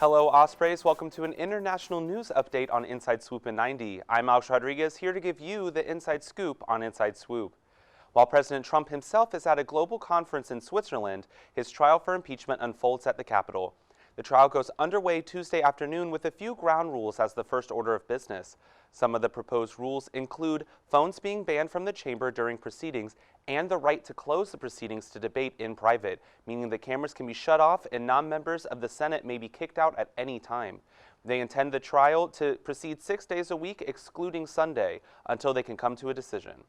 Hello, Ospreys. Welcome to an international news update on Inside Swoop in 90. I'm Alex Rodriguez, here to give you the inside scoop on Inside Swoop. While President Trump himself is at a global conference in Switzerland, his trial for impeachment unfolds at the Capitol. The trial goes underway Tuesday afternoon with a few ground rules as the first order of business. Some of the proposed rules include phones being banned from the chamber during proceedings and the right to close the proceedings to debate in private, meaning the cameras can be shut off and non-members of the Senate may be kicked out at any time. They intend the trial to proceed 6 days a week, excluding Sunday, until they can come to a decision.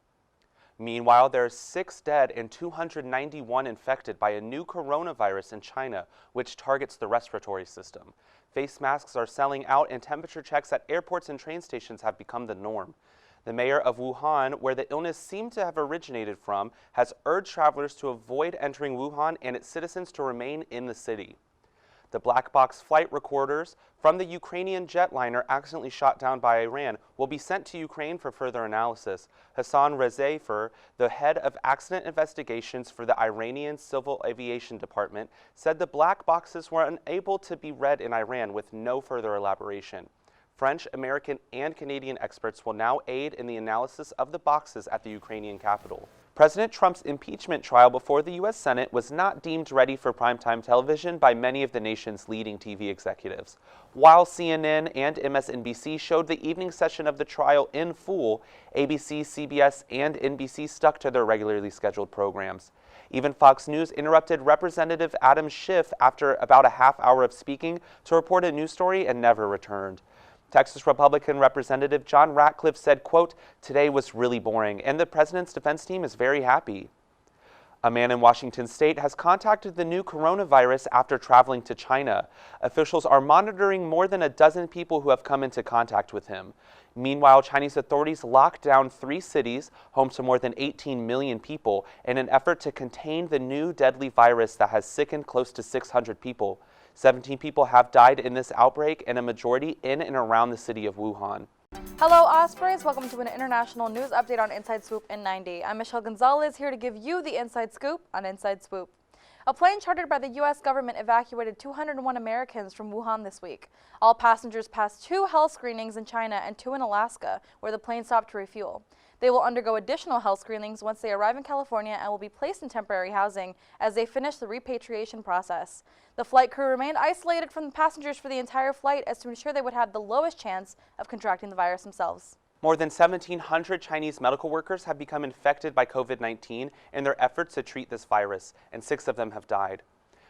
Meanwhile, there are 6 dead and 291 infected by a new coronavirus in China, which targets the respiratory system. Face masks are selling out and temperature checks at airports and train stations have become the norm. The mayor of Wuhan, where the illness seemed to have originated from, has urged travelers to avoid entering Wuhan and its citizens to remain in the city. The black box flight recorders from the Ukrainian jetliner accidentally shot down by Iran will be sent to Ukraine for further analysis. Hassan Rezaeifur, the head of accident investigations for the Iranian Civil Aviation Department, said the black boxes were unable to be read in Iran with no further elaboration. French, American, and Canadian experts will now aid in the analysis of the boxes at the Ukrainian capital. President Trump's impeachment trial before the U.S. Senate was not deemed ready for primetime television by many of the nation's leading TV executives. While CNN and MSNBC showed the evening session of the trial in full, ABC, CBS, and NBC stuck to their regularly scheduled programs. Even Fox News interrupted Representative Adam Schiff after about a half hour of speaking to report a news story and never returned. Texas Republican Representative John Ratcliffe said, quote, "Today was really boring, and the president's defense team is very happy." A man in Washington state has contacted the new coronavirus after traveling to China. Officials are monitoring more than a dozen people who have come into contact with him. Meanwhile, Chinese authorities locked down 3 cities, home to more than 18 million people, in an effort to contain the new deadly virus that has sickened close to 600 people. 17 people have died in this outbreak, and a majority in and around the city of Wuhan. Hello, Ospreys. Welcome to an international news update on Inside Swoop in 90. I'm Michelle Gonzalez, here to give you the inside scoop on Inside Swoop. A plane chartered by the U.S. government evacuated 201 Americans from Wuhan this week. All passengers passed 2 health screenings in China and 2 in Alaska, where the plane stopped to refuel. They will undergo additional health screenings once they arrive in California and will be placed in temporary housing as they finish the repatriation process. The flight crew remained isolated from the passengers for the entire flight as to ensure they would have the lowest chance of contracting the virus themselves. More than 1,700 Chinese medical workers have become infected by COVID-19 in their efforts to treat this virus, and 6 of them have died.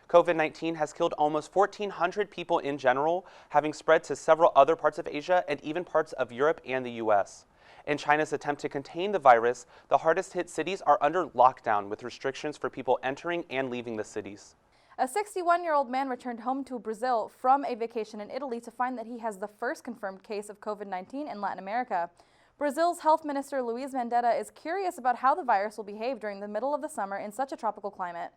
COVID-19 has killed almost 1,400 people in general, having spread to several other parts of Asia and even parts of Europe and the U.S. In China's attempt to contain the virus, the hardest hit cities are under lockdown with restrictions for people entering and leaving the cities. A 61-year-old man returned home to Brazil from a vacation in Italy to find that he has the first confirmed case of COVID-19 in Latin America. Brazil's health minister Luiz Mandetta is curious about how the virus will behave during the middle of the summer in such a tropical climate.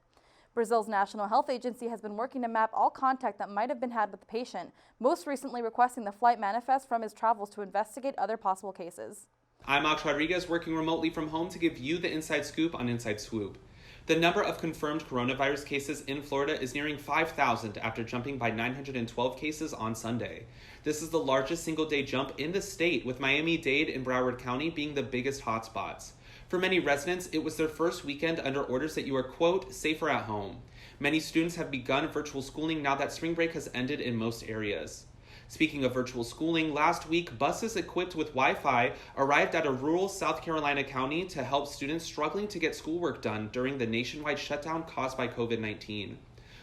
Brazil's National Health Agency has been working to map all contact that might have been had with the patient, most recently requesting the flight manifest from his travels to investigate other possible cases. I'm Alex Rodriguez, working remotely from home to give you the inside scoop on Inside Swoop. The number of confirmed coronavirus cases in Florida is nearing 5,000 after jumping by 912 cases on Sunday. This is the largest single-day jump in the state, with Miami-Dade and Broward County being the biggest hotspots. For many residents, it was their first weekend under orders that you are, quote, safer at home. Many students have begun virtual schooling now that spring break has ended in most areas. Speaking of virtual schooling, last week, buses equipped with Wi-Fi arrived at a rural South Carolina county to help students struggling to get schoolwork done during the nationwide shutdown caused by COVID-19.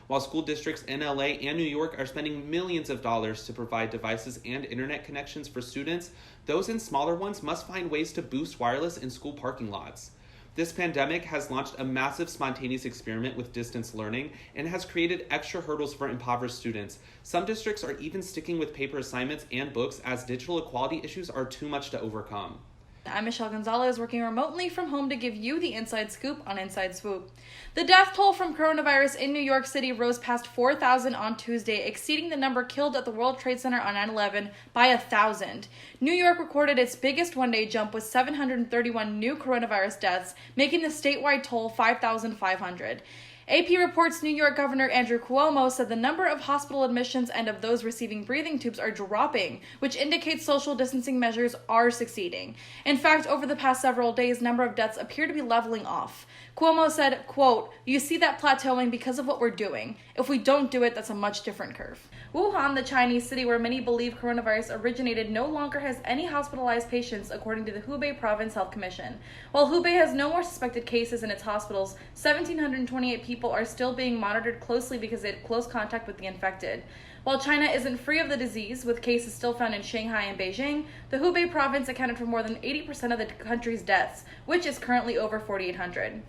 While school districts in LA and New York are spending millions of dollars to provide devices and internet connections for students, those in smaller ones must find ways to boost wireless in school parking lots. This pandemic has launched a massive spontaneous experiment with distance learning and has created extra hurdles for impoverished students. Some districts are even sticking with paper assignments and books as digital equality issues are too much to overcome. I'm Michelle Gonzalez, working remotely from home to give you the inside scoop on Inside Swoop. The death toll from coronavirus in New York City rose past 4,000 on Tuesday, exceeding the number killed at the World Trade Center on 9/11 by 1,000. New York recorded its biggest one-day jump with 731 new coronavirus deaths, making the statewide toll 5,500. AP reports New York Governor Andrew Cuomo said the number of hospital admissions and of those receiving breathing tubes are dropping, which indicates social distancing measures are succeeding. In fact, over the past several days, number of deaths appear to be leveling off. Cuomo said, quote, "You see that plateauing because of what we're doing. If we don't do it, that's a much different curve." Wuhan, the Chinese city where many believe coronavirus originated, no longer has any hospitalized patients, according to the Hubei Province Health Commission. While Hubei has no more suspected cases in its hospitals, 1,728 people are still being monitored closely because they had close contact with the infected. While China isn't free of the disease, with cases still found in Shanghai and Beijing, the Hubei province accounted for more than 80% of the country's deaths, which is currently over 4,800.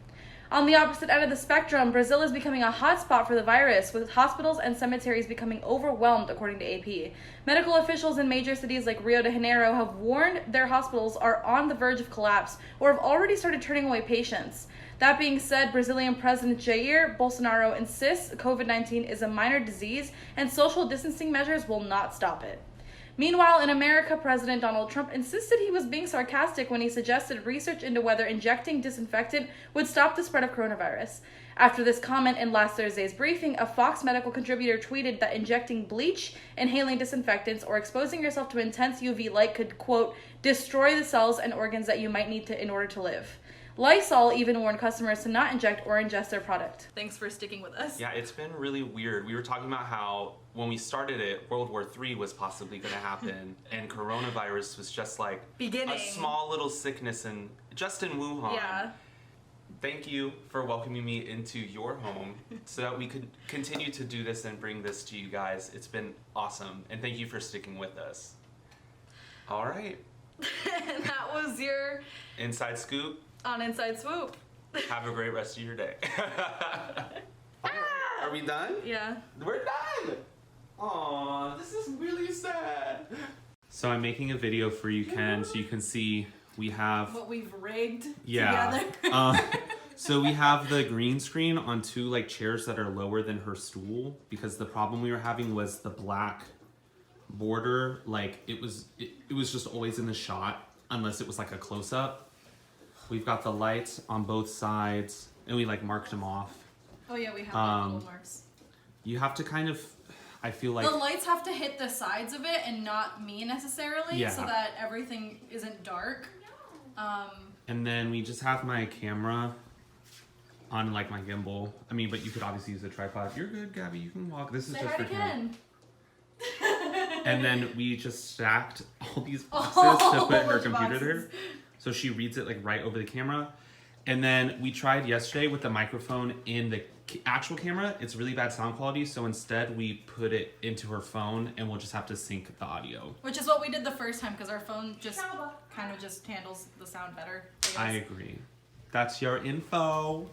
On the opposite end of the spectrum, Brazil is becoming a hotspot for the virus, with hospitals and cemeteries becoming overwhelmed, according to AP. Medical officials in major cities like Rio de Janeiro have warned their hospitals are on the verge of collapse or have already started turning away patients. That being said, Brazilian President Jair Bolsonaro insists COVID-19 is a minor disease and social distancing measures will not stop it. Meanwhile, in America, President Donald Trump insisted he was being sarcastic when he suggested research into whether injecting disinfectant would stop the spread of coronavirus. After this comment in last Thursday's briefing, a Fox medical contributor tweeted that injecting bleach, inhaling disinfectants, or exposing yourself to intense UV light could, quote, destroy the cells and organs that you might need in order to live. Lysol even warned customers to not inject or ingest their product. Thanks for sticking with us. Yeah, it's been really weird. We were talking about how when we started it, World War III was possibly going to happen, and coronavirus was just like Beginning. A small little sickness just in Wuhan. Yeah. Thank you for welcoming me into your home so that we could continue to do this and bring this to you guys. It's been awesome, and thank you for sticking with us. All right. That was your Inside Scoop. on Inside Swoop. Have a great rest of your day. Are we done? Yeah. We're done! Aw, this is really sad. So I'm making a video for you, Ken, so you can see we have... What we've rigged Yeah. together. So we have the green screen on two like chairs that are lower than her stool because the problem we were having was the black border, like it was just always in the shot unless it was like a close-up. We've got the lights on both sides and we like marked them off. Oh yeah, we have like little marks. You have to kind of, I feel like... The lights have to hit the sides of it and not me necessarily, Yeah. so that everything isn't dark. And then we just have my camera on like my gimbal. I mean, but you could obviously use a tripod. You're good, Gabby. You can walk. This is Say just hi for camera. again. And then we just stacked all these boxes to put in her bunch of computer boxes. there. So she reads it like right over the camera. And then we tried yesterday with the microphone in the actual camera. It's really bad sound quality. So instead we put it into her phone and we'll just have to sync the audio. Which is what we did the first time because our phone just kind of just handles the sound better. I agree. That's your info.